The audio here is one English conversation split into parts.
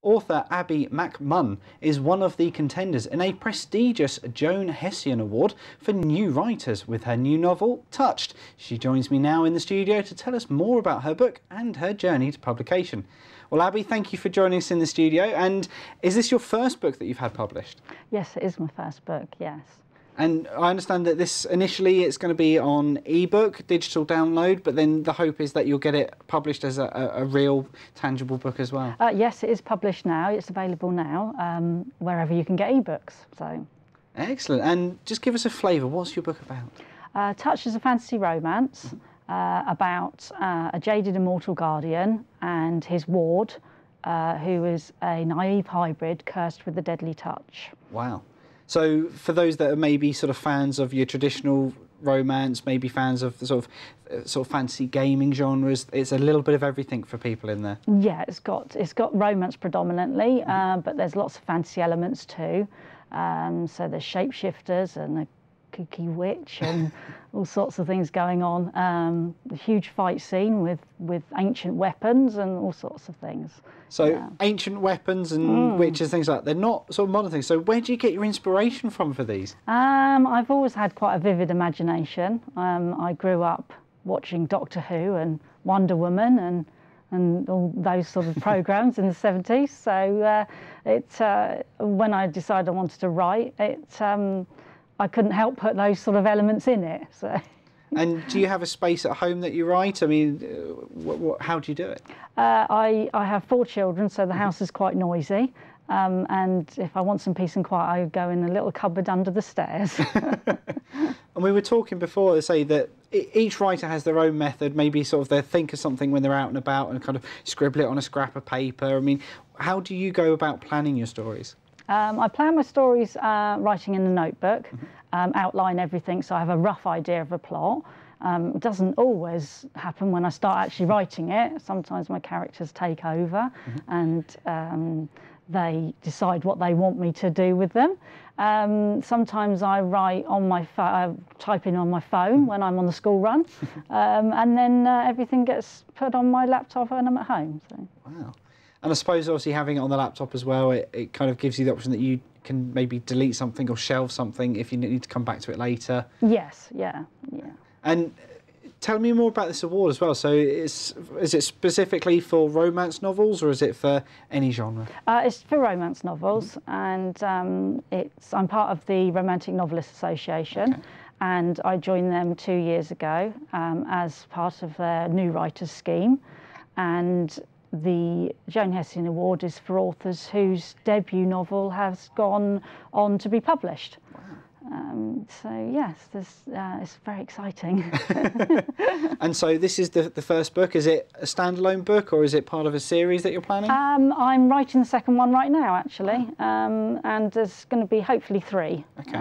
Author Abbey MacMunn is one of the contenders in a prestigious Joan Hessayon Award for new writers with her new novel, Touched. She joins me now in the studio to tell us more about her book and her journey to publication. Well, Abbey, thank you for joining us in the studio. And is this your first book that you've had published? Yes, it is my first book, yes. And I understand that this, initially, it's going to be on ebook, digital download, but then the hope is that you'll get it published as a real, tangible book as well. Yes, it is published now. It's available now, wherever you can get ebooks. So. Excellent. And just give us a flavour. What's your book about? Touched is a fantasy romance about a jaded immortal guardian and his ward, who is a naive hybrid cursed with the deadly touch. Wow. So for those that are maybe sort of fans of your traditional romance, maybe fans of the sort of fantasy gaming genres, it's a little bit of everything for people in there. Yeah, it's got romance predominantly, but there's lots of fantasy elements too. So there's shapeshifters and a kooky witch and all sorts of things going on. A huge fight scene with ancient weapons and all sorts of things. So yeah. Ancient weapons and witches, things like that, they're not sort of modern things. So where do you get your inspiration from for these? I've always had quite a vivid imagination. I grew up watching Doctor Who and Wonder Woman and all those sort of programmes in the 70s. So when I decided I wanted to write, I couldn't help put those sort of elements in it. So. And do you have a space at home that you write? I mean, how do you do it? I have 4 children, so the house is quite noisy. And if I want some peace and quiet, I go in a little cupboard under the stairs. And we were talking before to say that each writer has their own method. Maybe sort of they think of something when they're out and about and kind of scribble it on a scrap of paper. I mean, how do you go about planning your stories? I plan my stories writing in a notebook, outline everything so I have a rough idea of a plot. It doesn't always happen when I start actually writing it. Sometimes my characters take over and they decide what they want me to do with them. Sometimes I write on my phone, type in on my phone when I'm on the school run, and then everything gets put on my laptop when I'm at home. So. Wow. And I suppose obviously having it on the laptop as well, it kind of gives you the option that you can maybe delete something or shelve something if you need to come back to it later. Yes, yeah. And tell me more about this award as well. So is it specifically for romance novels or is it for any genre? It's for romance novels, and I'm part of the Romantic Novelists Association. Okay. And I joined them 2 years ago as part of their new writers scheme. And the Joan Hessayon Award is for authors whose debut novel has gone on to be published. Wow. So yes, it's very exciting. And so this is the first book. Is it a standalone book or is it part of a series that you're planning? I'm writing the second one right now, actually, and there's going to be hopefully 3. Okay.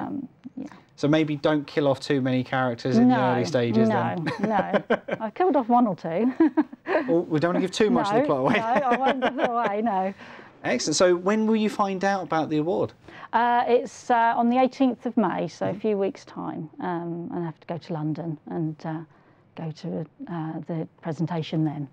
Yeah. So maybe don't kill off too many characters in the early stages then? No. I've killed off 1 or 2. Well, we don't want to give too much of the plot away. No, I won't give it away, no. Excellent. So when will you find out about the award? It's on the 18th of May, so a few weeks' time. And I have to go to London and go to the presentation then.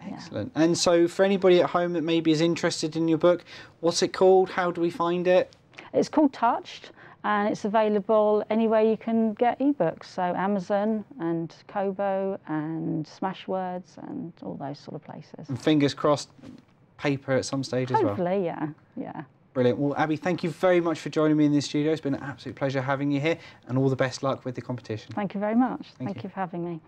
Excellent. Yeah. And so for anybody at home that maybe is interested in your book, what's it called? How do we find it? It's called Touched. And it's available anywhere you can get ebooks, so Amazon and Kobo and Smashwords and all those sort of places. And fingers crossed, paper at some stage as well. Hopefully, yeah. Brilliant. Well, Abbey, thank you very much for joining me in the studio. It's been an absolute pleasure having you here, and all the best luck with the competition. Thank you very much. Thank you for having me.